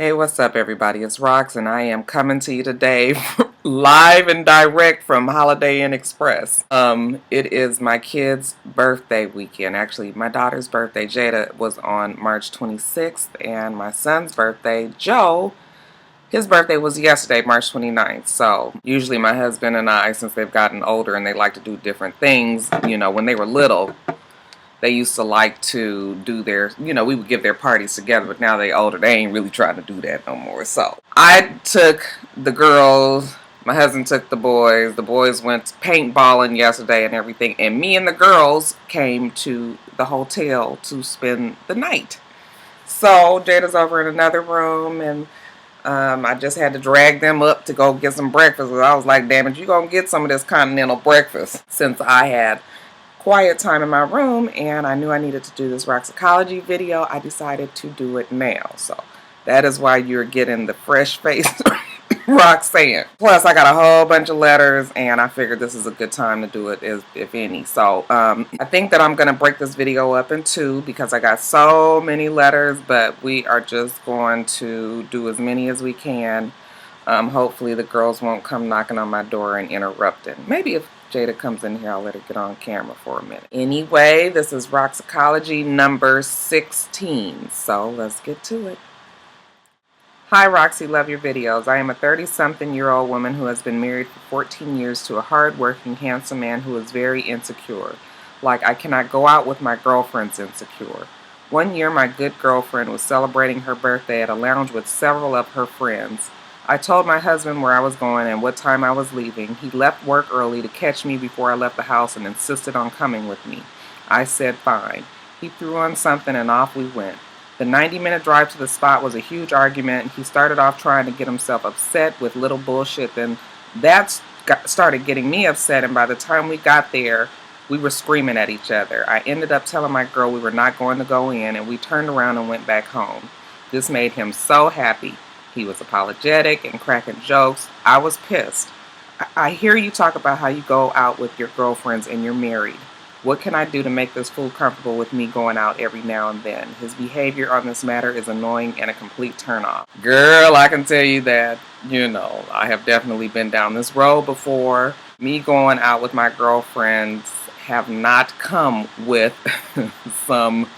Hey, what's up, everybody? It's Rox, and I am coming to you today live and direct from Holiday Inn Express. It is my kid's birthday weekend. Actually, my daughter's birthday, Jada, was on March 26th, and my son's birthday, Joe, his birthday was yesterday, March 29th. So usually my husband and I, since they've gotten older and they like to do different things, when they were little, they used to like to do their, we would give their parties together, but now they older, they ain't really trying to do that no more. So I took the girls, my husband took the boys went paintballing yesterday and everything, and me and the girls came to the hotel to spend the night. So Jada's over in another room, and I just had to drag them up to go get some breakfast. I was like, damn it, you gonna get some of this continental breakfast. Since I had quiet time in my room and I knew I needed to do this Roxicology video, I decided to do it now. So that is why you're getting the fresh face Roxanne. Plus I got a whole bunch of letters and I figured this is a good time to do it, if any. So I think that I'm going to break this video up in two because I got so many letters, but we are just going to do as many as we can. Hopefully the girls won't come knocking on my door and interrupting. Maybe if Jada comes in here, I'll let her get on camera for a minute. Anyway, this is Roxicology number 16, so let's get to it. Hi Roxy, love your videos. I am a 30-something-year-old woman who has been married for 14 years to a hard-working, handsome man who is very insecure. Like, I cannot go out with my girlfriends insecure. One year, my good girlfriend was celebrating her birthday at a lounge with several of her friends. I told my husband where I was going and what time I was leaving. He left work early to catch me before I left the house and insisted on coming with me. I said fine. He threw on something and off we went. The 90-minute drive to the spot was a huge argument. He started off trying to get himself upset with little bullshit, then that started getting me upset, and by the time we got there, we were screaming at each other. I ended up telling my girl we were not going to go in, and we turned around and went back home. This made him so happy. He was apologetic and cracking jokes. I was pissed. I hear you talk about how you go out with your girlfriends and you're married. What can I do to make this fool comfortable with me going out every now and then? His behavior on this matter is annoying and a complete turnoff. Girl, I can tell you that, I have definitely been down this road before. Me going out with my girlfriends have not come with some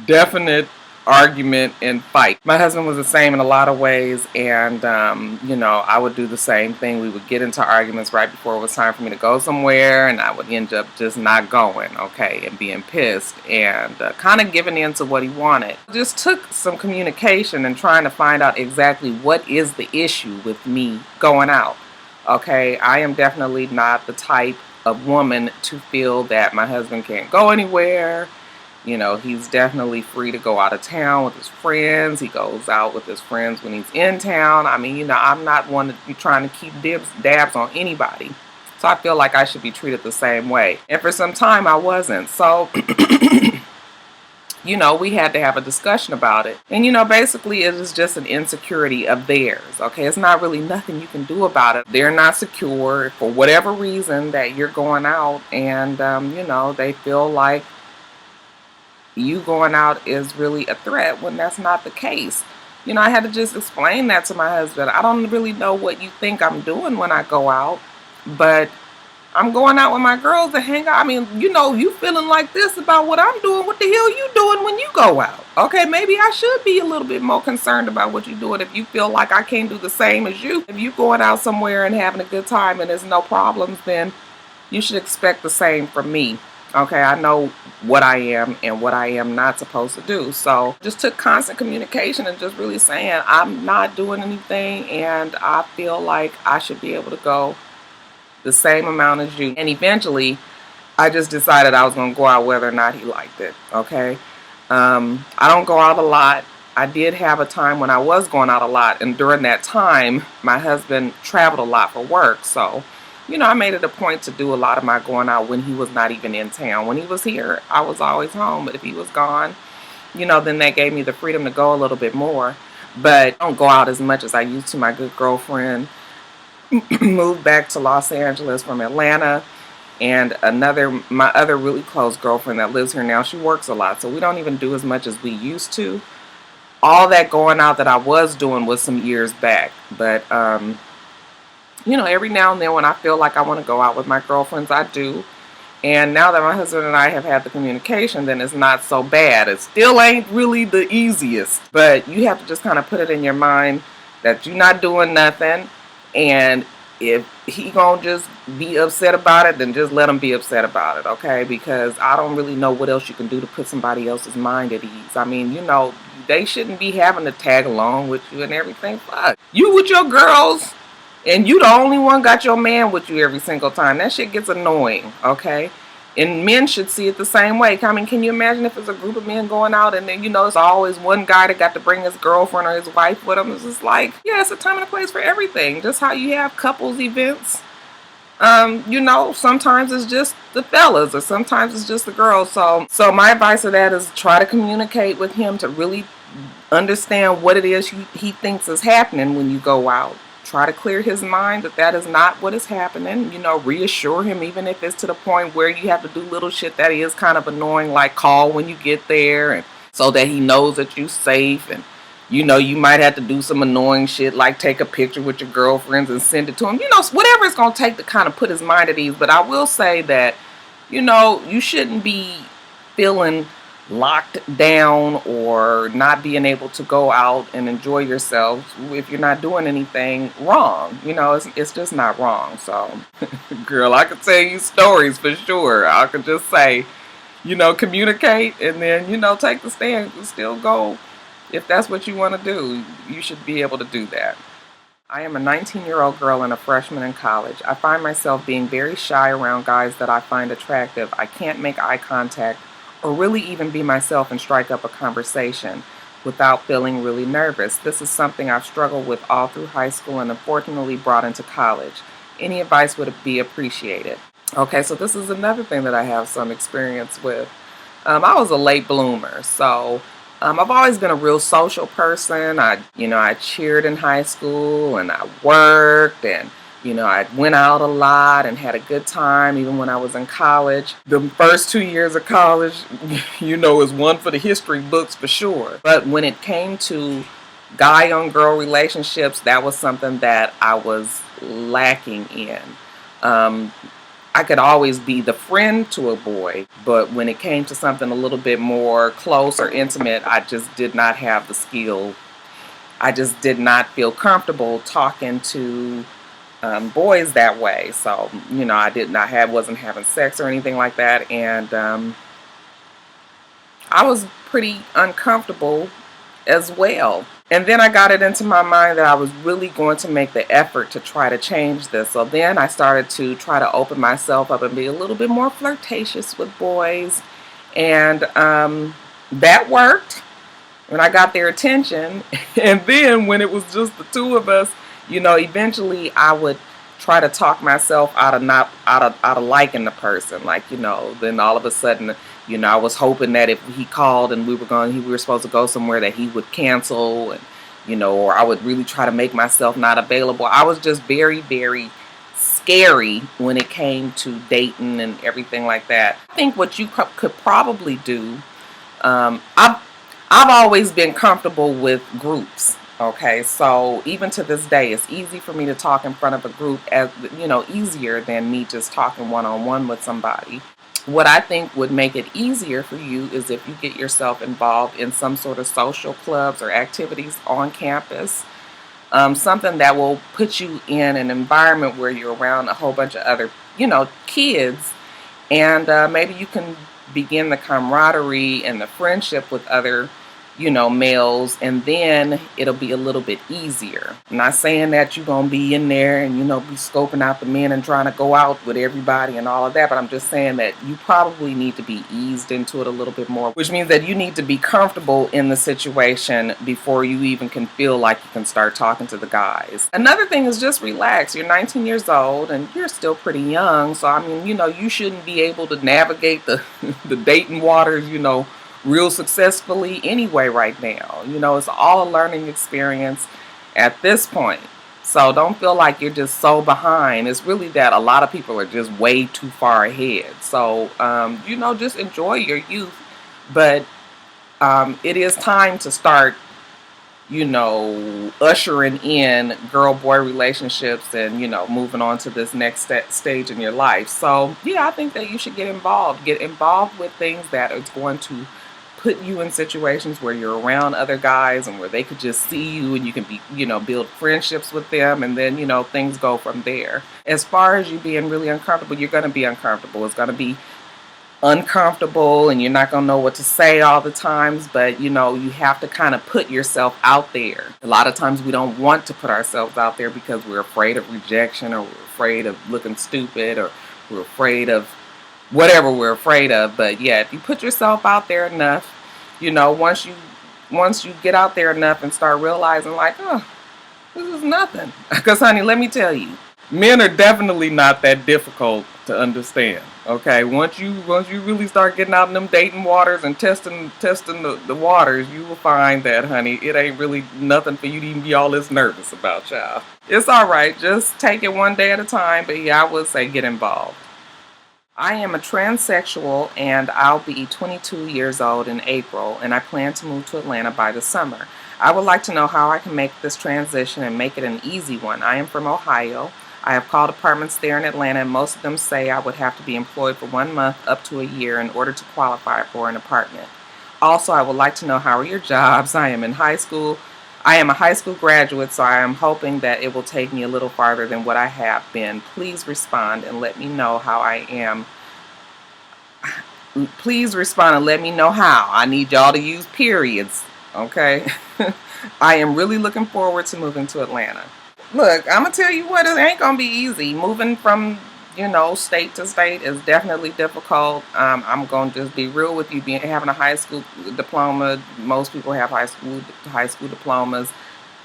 definite argument and fight. My husband was the same in a lot of ways, and I would do the same thing. We would get into arguments right before it was time for me to go somewhere, and I would end up just not going, okay, and being pissed and kind of giving in to what he wanted. It just took some communication and trying to find out exactly what is the issue with me going out. Okay, I am definitely not the type of woman to feel that my husband can't go anywhere. He's definitely free to go out of town with his friends. He goes out with his friends when he's in town. I mean, I'm not one to be trying to keep dabs on anybody. So I feel like I should be treated the same way. And for some time, I wasn't. So, we had to have a discussion about it. And, basically, it is just an insecurity of theirs. Okay, it's not really nothing you can do about it. They're not secure for whatever reason that you're going out. And, they feel like you going out is really a threat when that's not the case. I had to just explain that to my husband. I don't really know what you think I'm doing when I go out, but I'm going out with my girls to hang out. I mean, you feeling like this about what I'm doing. What the hell you doing when you go out? Okay, maybe I should be a little bit more concerned about what you're doing if you feel like I can't do the same as you. If you going out somewhere and having a good time and there's no problems, then you should expect the same from me. Okay, I know what I am and what I am not supposed to do. So just took constant communication and just really saying I'm not doing anything and I feel like I should be able to go the same amount as you. And eventually I just decided I was going to go out whether or not he liked it. Okay, I don't go out a lot. I did have a time when I was going out a lot, and during that time my husband traveled a lot for work. So I made it a point to do a lot of my going out when he was not even in town. When he was here, I was always home. But if he was gone, then that gave me the freedom to go a little bit more. But I don't go out as much as I used to. My good girlfriend moved back to Los Angeles from Atlanta. And my other really close girlfriend that lives here now, she works a lot. So we don't even do as much as we used to. all that going out that I was doing was some years back. But, every now and then when I feel like I want to go out with my girlfriends, I do. And now that my husband and I have had the communication, then it's not so bad. It still ain't really the easiest, but you have to just kind of put it in your mind that you're not doing nothing. And if he gonna just be upset about it, then just let him be upset about it, okay? Because I don't really know what else you can do to put somebody else's mind at ease. I mean, they shouldn't be having to tag along with you and everything. Fuck. You with your girls, and you the only one got your man with you every single time. That shit gets annoying, okay? And men should see it the same way. I mean, can you imagine if it's a group of men going out and then, it's always one guy that got to bring his girlfriend or his wife with him? It's just like, yeah, it's a time and a place for everything. Just how you have couples events. Sometimes it's just the fellas or sometimes it's just the girls. So my advice to that is try to communicate with him to really understand what it is he thinks is happening when you go out. Try to clear his mind that is not what is happening. Reassure him, even if it's to the point where you have to do little shit that is kind of annoying, like call when you get there, and so that he knows that you're safe. And you might have to do some annoying shit like take a picture with your girlfriends and send it to him. Whatever it's gonna take to kind of put his mind at ease. But I will say that you shouldn't be feeling locked down or not being able to go out and enjoy yourself if you're not doing anything wrong. It's just not wrong. So girl, I could tell you stories for sure. I could just say, communicate and then, take the stand and still go. If that's what you want to do, you should be able to do that. I am a 19-year-old girl and a freshman in college. I find myself being very shy around guys that I find attractive. I can't make eye contact or really even be myself and strike up a conversation without feeling really nervous. This is something I've struggled with all through high school and unfortunately brought into college. Any advice would be appreciated. Okay, so this is another thing that I have some experience with. I was a late bloomer, so I've always been a real social person. I cheered in high school and I worked and I went out a lot and had a good time even when I was in college. The first 2 years of college, is one for the history books for sure. But when it came to guy on girl relationships, that was something that I was lacking in. I could always be the friend to a boy, but when it came to something a little bit more close or intimate, I just did not have the skill. I just did not feel comfortable talking to boys that way. So, wasn't having sex or anything like that. And I was pretty uncomfortable as well. And then I got it into my mind that I was really going to make the effort to try to change this. So then I started to try to open myself up and be a little bit more flirtatious with boys. And that worked when I got their attention. And then when it was just the two of us, eventually I would try to talk myself out of liking the person. Like, then all of a sudden, I was hoping that if he called and we were supposed to go somewhere, that he would cancel, and or I would really try to make myself not available. I was just very, very scary when it came to dating and everything like that. I think what you could probably do, I've always been comfortable with groups. Okay, so even to this day, it's easy for me to talk in front of a group, as easier than me just talking one-on-one with somebody. What I think would make it easier for you is if you get yourself involved in some sort of social clubs or activities on campus, something that will put you in an environment where you're around a whole bunch of other, kids, and maybe you can begin the camaraderie and the friendship with other males, and then it'll be a little bit easier. I'm not saying that you're gonna be in there and be scoping out the men and trying to go out with everybody and all of that, but I'm just saying that you probably need to be eased into it a little bit more, which means that you need to be comfortable in the situation before you even can feel like you can start talking to the guys. Another thing is just relax. You're 19 years old and you're still pretty young, so I mean, you shouldn't be able to navigate the the dating waters, real successfully anyway right now. It's all a learning experience at this point. So don't feel like you're just so behind. It's really that a lot of people are just way too far ahead. So, just enjoy your youth. But it is time to start ushering in girl-boy relationships and, moving on to this next stage in your life. So, yeah, I think that you should get involved. Get involved with things that are going to put you in situations where you're around other guys and where they could just see you and you can be, build friendships with them, and then, things go from there. As far as you being really uncomfortable, you're going to be uncomfortable. It's going to be uncomfortable and you're not going to know what to say all the times, but you have to kind of put yourself out there. A lot of times we don't want to put ourselves out there because we're afraid of rejection, or we're afraid of looking stupid, or we're afraid of whatever we're afraid of. But yeah, if you put yourself out there enough, once you get out there enough and start realizing like, oh, this is nothing. Because honey, let me tell you, men are definitely not that difficult to understand. Okay, once you really start getting out in them dating waters and testing the waters, you will find that, honey, it ain't really nothing for you to even be all this nervous about, child. It's all right. Just take it one day at a time. But yeah, I would say get involved. I am a transsexual and I'll be 22 years old in April, and I plan to move to Atlanta by the summer. I would like to know how I can make this transition and make it an easy one. I am from Ohio. I have called apartments there in Atlanta, and most of them say I would have to be employed for 1 month up to a year in order to qualify for an apartment. Also, I would like to know, how are your jobs? I am in high school. I am a high school graduate, so I am hoping that it will take me a little farther than what I have been. Please respond and let me know how I am. Please respond and let me know how. I need y'all to use periods, okay? I am really looking forward to moving to Atlanta. Look, I'm going to tell you what, it ain't going to be easy. Moving from, state to state is definitely difficult. I'm going to just be real with you. Having a high school diploma, most people have high school diplomas.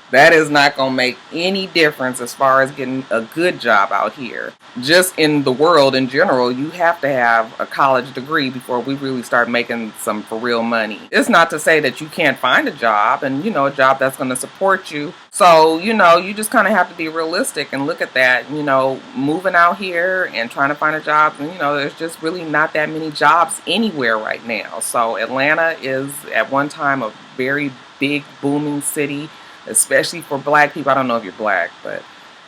That is not going to make any difference as far as getting a good job out here. Just in the world in general, you have to have a college degree before we really start making some for real money. It's not to say that you can't find a job and, a job that's going to support you. So, you just kind of have to be realistic and look at that, moving out here and trying to find a job. And, there's just really not that many jobs anywhere right now. So Atlanta is at one time a very big booming city, especially for black people. I don't know if you're black, but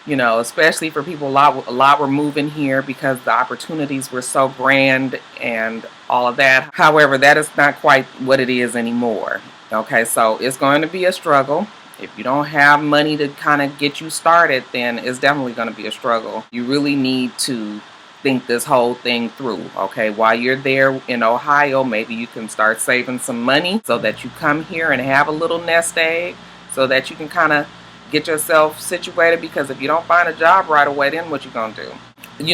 especially for people, a lot were moving here because the opportunities were so grand and all of that. However, that is not quite what it is anymore. Okay, so it's going to be a struggle. If you don't have money to kind of get you started, then it's definitely going to be a struggle. You really need to think this whole thing through. Okay, while you're there in Ohio, maybe you can start saving some money so that you come here and have a little nest egg, so that you can kind of get yourself situated. Because if you don't find a job right away, then what you gonna do?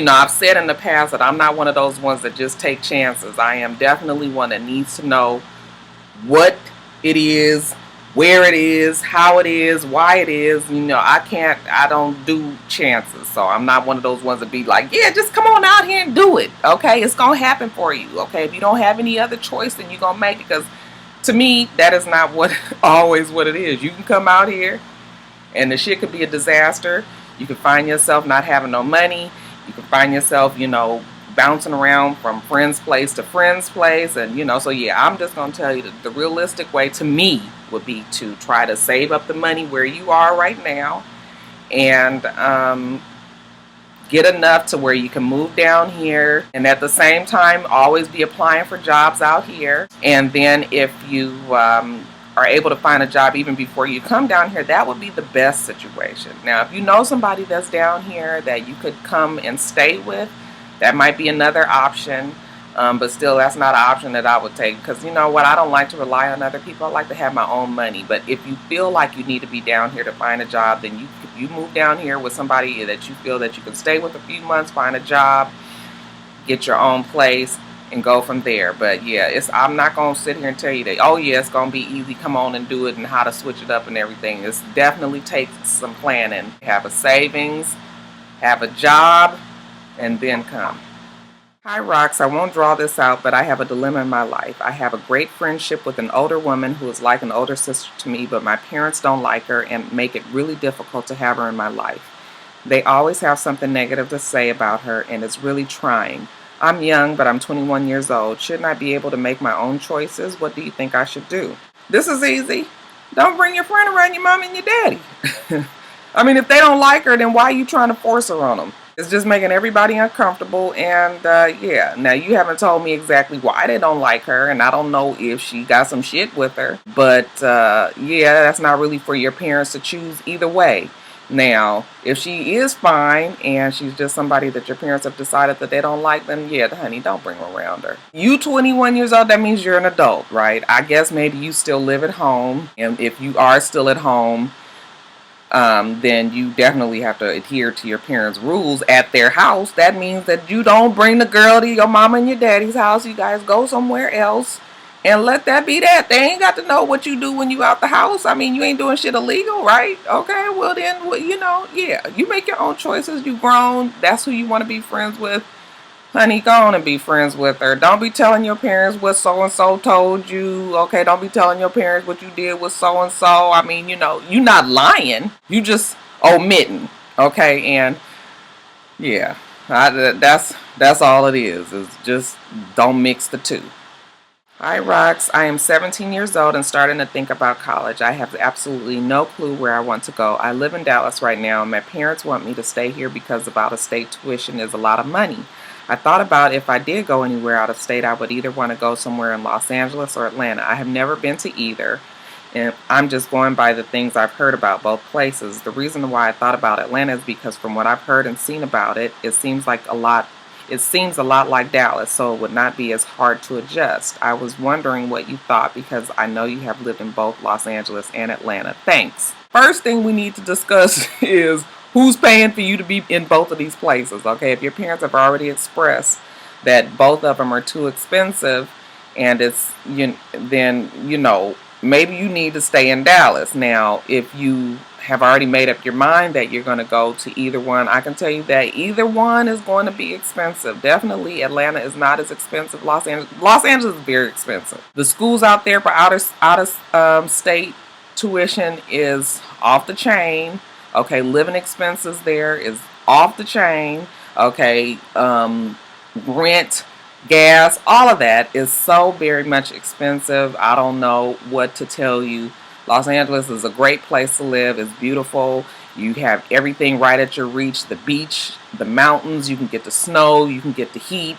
I've said in the past that I'm not one of those ones that just take chances. I am definitely one that needs to know what it is, where it is, how it is, why it is. I don't do chances. So I'm not one of those ones that be like, yeah, just come on out here and do it. Okay, it's gonna happen for you. Okay, if you don't have any other choice, then you're gonna make it. Because to me, that is not always what it is. You can come out here and the shit could be a disaster. You can find yourself not having no money. You can find yourself, bouncing around from friend's place to friend's place. And, so yeah, I'm just going to tell you that the realistic way to me would be to try to save up the money where you are right now and get enough to where you can move down here, and at the same time always be applying for jobs out here. And then if you are able to find a job even before you come down here, that would be the best situation. Now, if you know somebody that's down here that you could come and stay with, that might be another option. But still, that's not an option that I would take, because you know what, I don't like to rely on other people. I like to have my own money. But if you feel like you need to be down here to find a job, then you move down here with somebody that you feel that you can stay with a few months, find a job, get your own place, and go from there. But yeah, I'm not going to sit here and tell you that, oh yeah, it's going to be easy, come on and do it, and how to switch it up and everything. It definitely takes some planning. Have a savings, have a job, and then come. Hi Rox, I won't draw this out, but I have a dilemma in my life. I have a great friendship with an older woman who is like an older sister to me, but my parents don't like her and make it really difficult to have her in my life. They always have something negative to say about her, and it's really trying. I'm young, but I'm 21 years old. Shouldn't I be able to make my own choices? What do you think I should do? This is easy. Don't bring your friend around your mom and your daddy. I mean, if they don't like her, then why are you trying to force her on them? It's just making everybody uncomfortable. And yeah, now you haven't told me exactly why they don't like her, and I don't know if she got some shit with her. But yeah, that's not really for your parents to choose either way. Now, if she is fine and she's just somebody that your parents have decided that they don't like, then yeah, honey, don't bring her around her. You 21 years old, that means you're an adult, right? I guess maybe you still live at home. And if you are still at home, then you definitely have to adhere to your parents' rules at their house. That means that you don't bring the girl to your mama and your daddy's house. You guys go somewhere else and let that be that. They ain't got to know what you do when you out the house. I mean, you ain't doing shit illegal, right? Okay, well then, well, you know, yeah, you make your own choices. You grown. That's who you want to be friends with. Honey, go on and be friends with her. Don't be telling your parents what so-and-so told you. Okay, don't be telling your parents what you did with so-and-so. I mean, you know, you're not lying. You just omitting. Okay, and yeah, that's all it is. It's just don't mix the two. Hi, Rox. I am 17 years old and starting to think about college. I have absolutely no clue where I want to go. I live in Dallas right now, and my parents want me to stay here because of out-of-state tuition is a lot of money. I thought about if I did go anywhere out of state, I would either want to go somewhere in Los Angeles or Atlanta. I have never been to either, and I'm just going by the things I've heard about both places. The reason why I thought about Atlanta is because from what I've heard and seen about it, it seems a lot like Dallas, so it would not be as hard to adjust. I was wondering what you thought because I know you have lived in both Los Angeles and Atlanta. Thanks. First thing we need to discuss is who's paying for you to be in both of these places, okay? If your parents have already expressed that both of them are too expensive and then, you know, maybe you need to stay in Dallas. Now, if you have already made up your mind that you're going to go to either one, I can tell you that either one is going to be expensive. Definitely Atlanta is not as expensive. Los Angeles is very expensive. The schools out there for out of state tuition is off the chain. Okay, living expenses there is off the chain. Okay, rent, gas, all of that is so very much expensive. I don't know what to tell you. Los Angeles is a great place to live. It's beautiful. You have everything right at your reach. The beach, the mountains, you can get the snow, you can get the heat,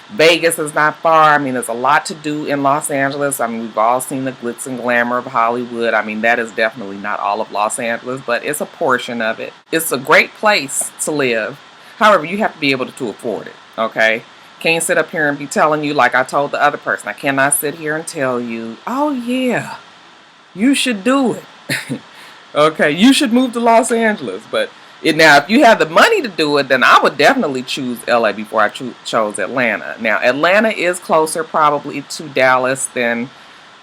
Vegas is not far. I mean, there's a lot to do in Los Angeles. I mean, we've all seen the glitz and glamour of Hollywood. I mean, that is definitely not all of Los Angeles, but it's a portion of it. It's a great place to live. However, you have to be able to afford it, okay? Can't sit up here and be telling you like I told the other person. I cannot sit here and tell you, oh yeah, you should do it. Okay, you should move to Los Angeles. But now, if you have the money to do it, then I would definitely choose LA before I chose Atlanta. Now, Atlanta is closer probably to Dallas than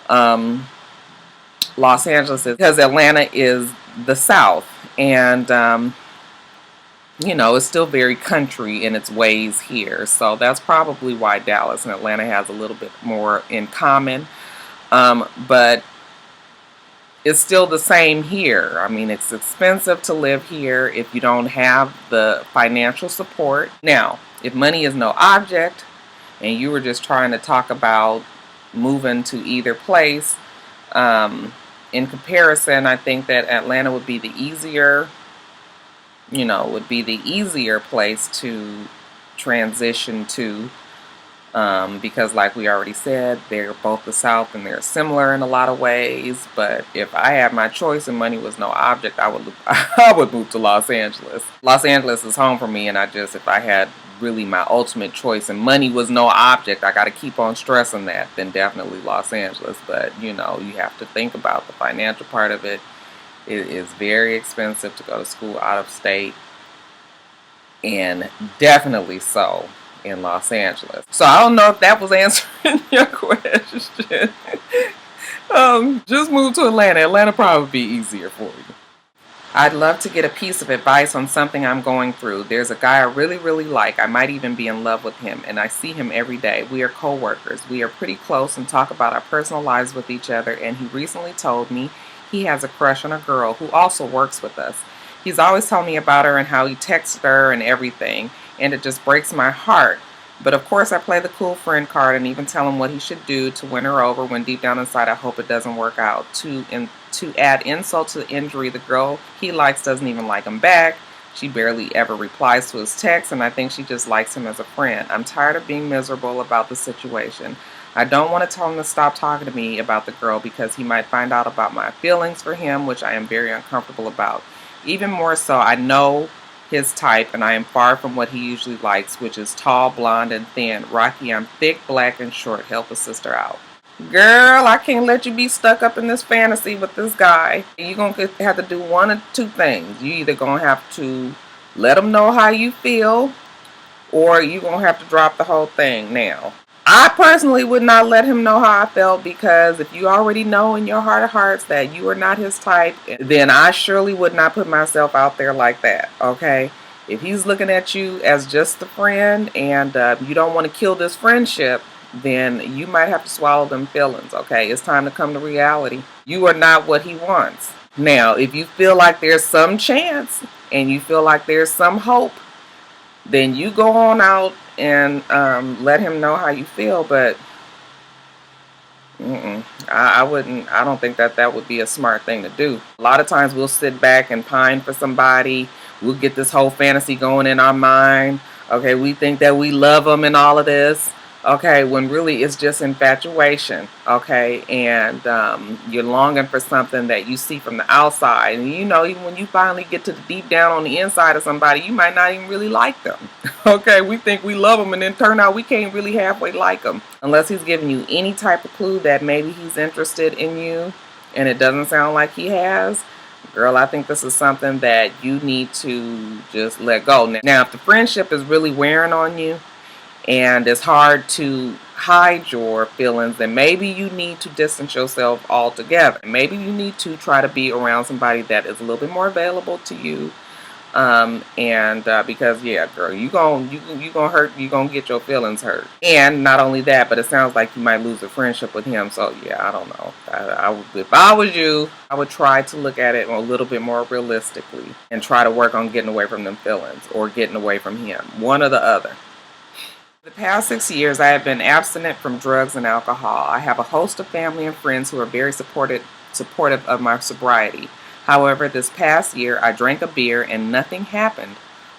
Los Angeles is, because Atlanta is the South. And, you know, it's still very country in its ways here. So that's probably why Dallas and Atlanta has a little bit more in common. But it's still the same here. I mean, it's expensive to live here if you don't have the financial support. Now, if money is no object and you were just trying to talk about moving to either place, in comparison, I think that Atlanta would be the easier, place to transition to. Because like we already said, they're both the South and they're similar in a lot of ways. But if I had my choice and money was no object, I would move to Los Angeles. Los Angeles is home for me, and if I had really my ultimate choice and money was no object, I got to keep on stressing that, then definitely Los Angeles. But you have to think about the financial part of it. It is very expensive to go to school out of state, and definitely so in Los Angeles. So I don't know if that was answering your question. Just move to Atlanta. Atlanta probably be easier for you. I'd love to get a piece of advice on something I'm going through. There's a guy I really, really like. I might even be in love with him, and I see him every day. We are co-workers. We are pretty close and talk about our personal lives with each other, and he recently told me he has a crush on a girl who also works with us. He's always telling me about her and how he texts her and everything, and it just breaks my heart. But of course I play the cool friend card and even tell him what he should do to win her over, when deep down inside I hope it doesn't work out. To to add insult to injury, the girl he likes doesn't even like him back. She barely ever replies to his texts, and I think she just likes him as a friend. I'm tired of being miserable about the situation. I don't want to tell him to stop talking to me about the girl because he might find out about my feelings for him, which I am very uncomfortable about. Even more so, I know his type, and I am far from what he usually likes, which is tall, blonde, and thin. Rocky, I'm thick, black, and short. Help a sister out. Girl, I can't let you be stuck up in this fantasy with this guy. You're going to have to do one of two things. You either going to have to let him know how you feel, or you're going to have to drop the whole thing now. I personally would not let him know how I felt, because if you already know in your heart of hearts that you are not his type, then I surely would not put myself out there like that, okay? If he's looking at you as just a friend and you don't want to kill this friendship, then you might have to swallow them feelings, okay? It's time to come to reality. You are not what he wants. Now, if you feel like there's some chance and you feel like there's some hope, then you go on out and let him know how you feel, but I wouldn't. I don't think that would be a smart thing to do. A lot of times we'll sit back and pine for somebody. We'll get this whole fantasy going in our mind. Okay, we think that we love them and all of this. Okay, when really it's just infatuation, okay, and you're longing for something that you see from the outside, and you know, even when you finally get to the deep down on the inside of somebody, you might not even really like them, okay. We think we love them, and then turn out we can't really halfway like them, unless he's giving you any type of clue that maybe he's interested in you, and it doesn't sound like he has. Girl, I think this is something that you need to just let go. Now, if the friendship is really wearing on you, and it's hard to hide your feelings, then maybe you need to distance yourself altogether. Maybe you need to try to be around somebody that is a little bit more available to you. Because yeah, girl, you gonna hurt. You gonna get your feelings hurt. And not only that, but it sounds like you might lose a friendship with him. So yeah, I don't know. If I was you, I would try to look at it a little bit more realistically and try to work on getting away from them feelings or getting away from him. One or the other. For the past 6 years, I have been abstinent from drugs and alcohol. I have a host of family and friends who are very supportive of my sobriety. However, this past year, I drank a beer and nothing happened.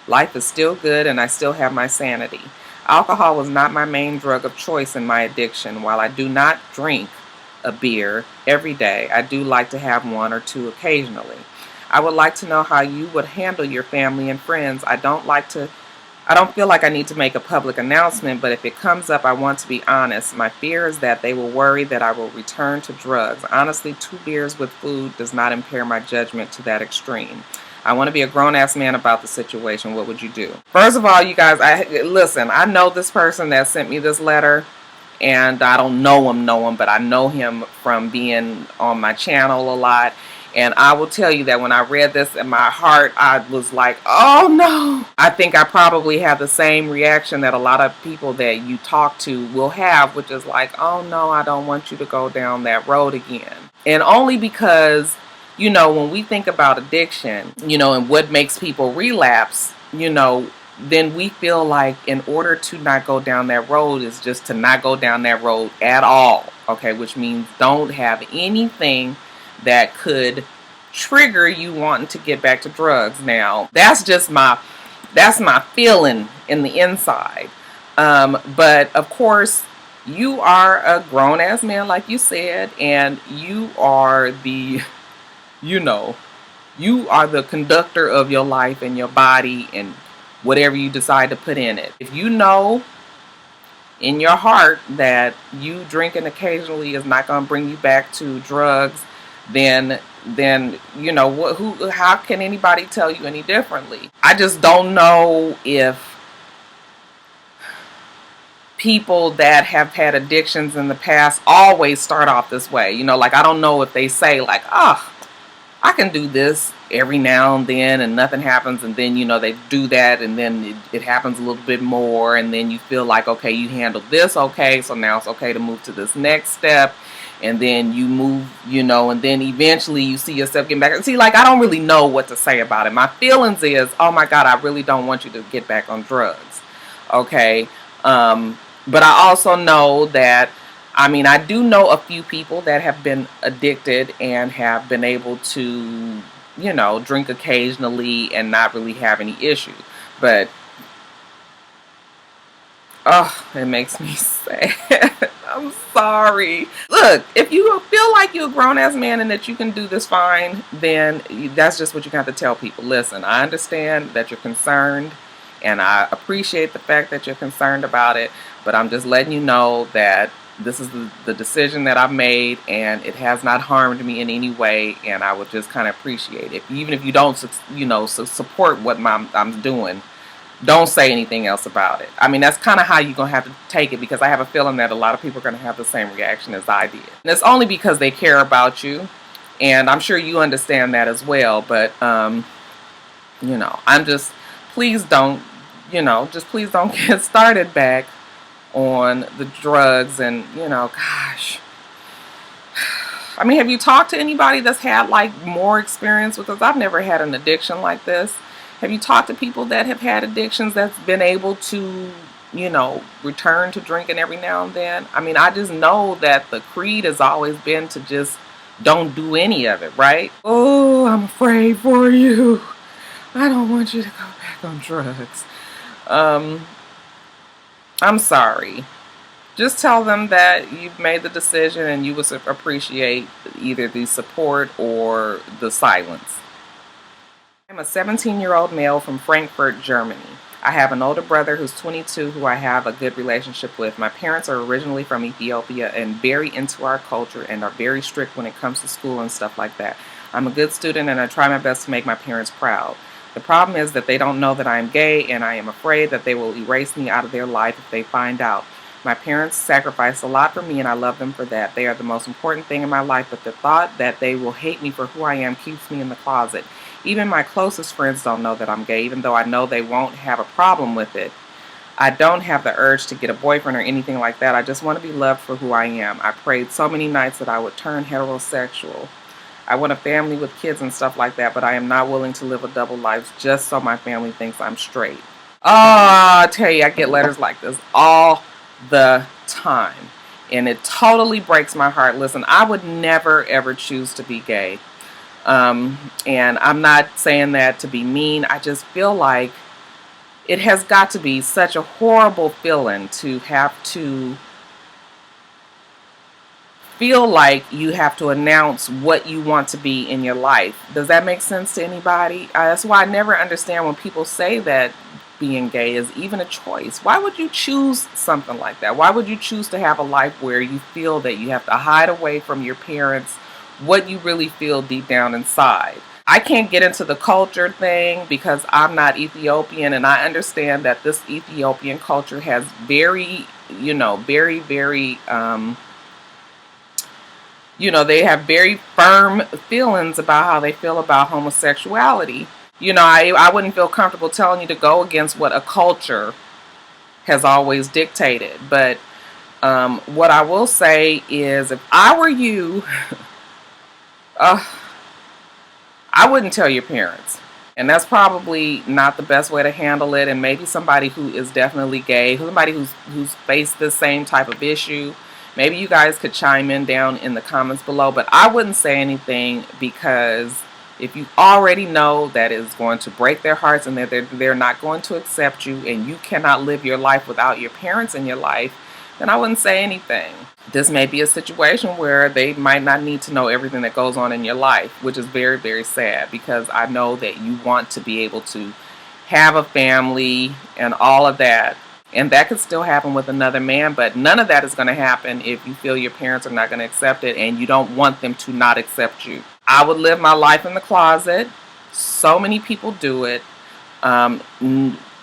Life is still good and I still have my sanity. Alcohol was not my main drug of choice in my addiction. While I do not drink a beer every day, I do like to have one or two occasionally. I would like to know how you would handle your family and friends. I don't feel like I need to make a public announcement, but if it comes up, I want to be honest. My fear is that they will worry that I will return to drugs. Honestly, 2 beers with food does not impair my judgment to that extreme. I want to be a grown-ass man about the situation. What would you do? First of all, you guys, listen, I know this person that sent me this letter, and I don't know him, but I know him from being on my channel a lot. And I will tell you that when I read this in my heart, I was like, oh no. I think I probably have the same reaction that a lot of people that you talk to will have, which is like, oh no, I don't want you to go down that road again. And only because, you know, when we think about addiction, you know, and what makes people relapse, you know, then we feel like in order to not go down that road is just to not go down that road at all. Okay, which means don't have anything that could trigger you wanting to get back to drugs. Now, that's my feeling in the inside. But of course, you are a grown-ass man, like you said, and you are the, you know, you are the conductor of your life and your body and whatever you decide to put in it. If you know in your heart that you drinking occasionally is not going to bring you back to drugs, then you know how can anybody tell you any differently? I just don't know if people that have had addictions in the past always start off this way. You know, like I don't know if they say like, oh, I can do this every now and then and nothing happens, and then, you know, they do that and then it happens a little bit more, and then you feel like, okay, you handled this okay, so now it's okay to move to this next step. And then you move, you know, and then eventually you see yourself getting back. See, like, I don't really know what to say about it. My feelings is, oh my God, I really don't want you to get back on drugs. Okay. But I also know that I mean, I do know a few people that have been addicted and have been able to, you know, drink occasionally and not really have any issue. But, oh, it makes me sad. I'm sorry. Look, if you feel like you're a grown-ass man and that you can do this fine, then that's just what you have to tell people. Listen, I understand that you're concerned, and I appreciate the fact that you're concerned about it, but I'm just letting you know that this is the decision that I've made, and it has not harmed me in any way, and I would just kind of appreciate it. Even if you don't, you know, support what I'm doing, don't say anything else about it. I mean, that's kind of how you're going to have to take it, because I have a feeling that a lot of people are going to have the same reaction as I did. And it's only because they care about you, and I'm sure you understand that as well. But, you know, I'm just, please don't, you know, just please don't get started back on the drugs. And, you know, gosh. I mean, have you talked to anybody that's had like more experience with this? I've never had an addiction like this. Have you talked to people that have had addictions that's been able to, you know, return to drinking every now and then? I mean, I just know that the creed has always been to just don't do any of it, right? Oh, I'm afraid for you. I don't want you to go back on drugs. I'm sorry. Just tell them that you've made the decision and you would appreciate either the support or the silence. I'm a 17-year-old male from Frankfurt, Germany. I have an older brother who's 22 who I have a good relationship with. My parents are originally from Ethiopia and very into our culture and are very strict when it comes to school and stuff like that. I'm a good student and I try my best to make my parents proud. The problem is that they don't know that I am gay, and I am afraid that they will erase me out of their life if they find out. My parents sacrificed a lot for me and I love them for that. They are the most important thing in my life, but the thought that they will hate me for who I am keeps me in the closet. Even my closest friends don't know that I'm gay, even though I know they won't have a problem with it. I don't have the urge to get a boyfriend or anything like that. I just want to be loved for who I am. I prayed so many nights that I would turn heterosexual. I want a family with kids and stuff like that, but I am not willing to live a double life just so my family thinks I'm straight. Oh, I tell you, I get letters like this all the time, and it totally breaks my heart. Listen, I would never ever choose to be gay, and I'm not saying that to be mean. I just feel like it has got to be such a horrible feeling to have to feel like you have to announce what you want to be in your life. Does that make sense to anybody? That's why I never understand when people say that being gay is even a choice. Why would you choose something like that? Why would you choose to have a life where you feel that you have to hide away from your parents what you really feel deep down inside? I can't get into the culture thing because I'm not Ethiopian, and I understand that this Ethiopian culture has very, very, they have very firm feelings about how they feel about homosexuality. I wouldn't feel comfortable telling you to go against what a culture has always dictated. But what I will say is, if I were you, I wouldn't tell your parents. And that's probably not the best way to handle it. And maybe somebody who is definitely gay, somebody who's faced the same type of issue, maybe you guys could chime in down in the comments below. But I wouldn't say anything, because if you already know that it's going to break their hearts and that they're not going to accept you, and you cannot live your life without your parents in your life, then I wouldn't say anything. This may be a situation where they might not need to know everything that goes on in your life, which is very, very sad, because I know that you want to be able to have a family and all of that. And that could still happen with another man, but none of that is going to happen if you feel your parents are not going to accept it and you don't want them to not accept you. I would live my life in the closet. So many people do it. And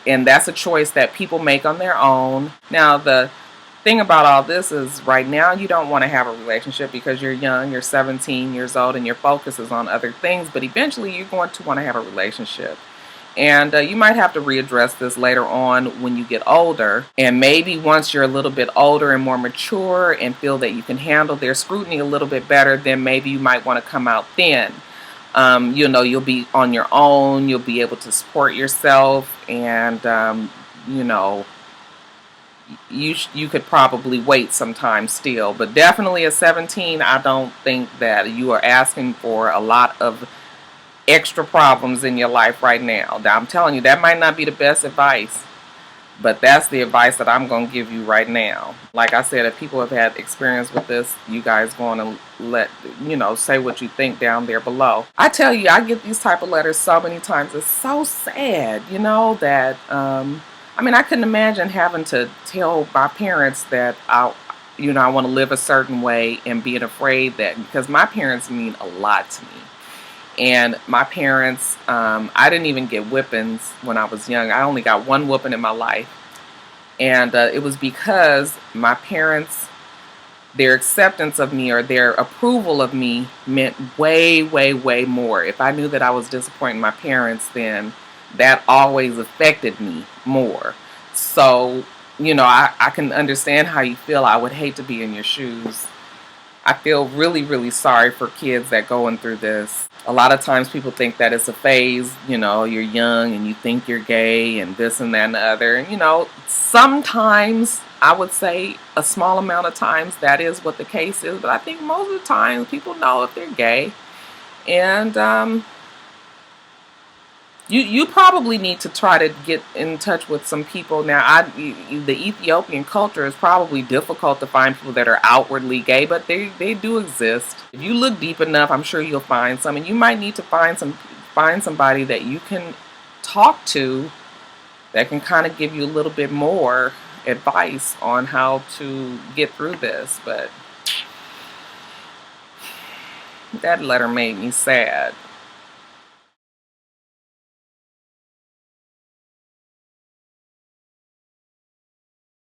that's a choice that people make on their own. Now, the thing about all this is, right now you don't want to have a relationship because you're young, you're 17 years old, and your focus is on other things, but eventually you're going to want to have a relationship. And you might have to readdress this later on when you get older. And maybe once you're a little bit older and more mature and feel that you can handle their scrutiny a little bit better, then maybe you might want to come out then. You'll be on your own, you'll be able to support yourself, and you could probably wait some time still. But definitely at 17, I don't think that you are asking for a lot of extra problems in your life right now. Now, I'm telling you, that might not be the best advice, but that's the advice that I'm going to give you right now. Like I said, if people have had experience with this, you guys going to say what you think down there below. I tell you, I get these type of letters so many times. It's so sad, that I mean, I couldn't imagine having to tell my parents that I want to live a certain way and being afraid that, because my parents mean a lot to me. And my parents, I didn't even get whippings when I was young. I only got one whooping in my life. And it was because my parents, their acceptance of me or their approval of me meant way, way, way more. If I knew that I was disappointing my parents, then that always affected me more. So, I can understand how you feel. I would hate to be in your shoes. I feel really, really sorry for kids that going through this. A lot of times people think that it's a phase, you're young and you think you're gay and this and that and the other. And, sometimes I would say a small amount of times that is what the case is. But I think most of the time people know if they're gay. And you probably need to try to get in touch with some people. Now, the Ethiopian culture is probably difficult to find people that are outwardly gay, but they do exist. If you look deep enough, I'm sure you'll find some, and you might need to find somebody that you can talk to that can kind of give you a little bit more advice on how to get through this. But that letter made me sad.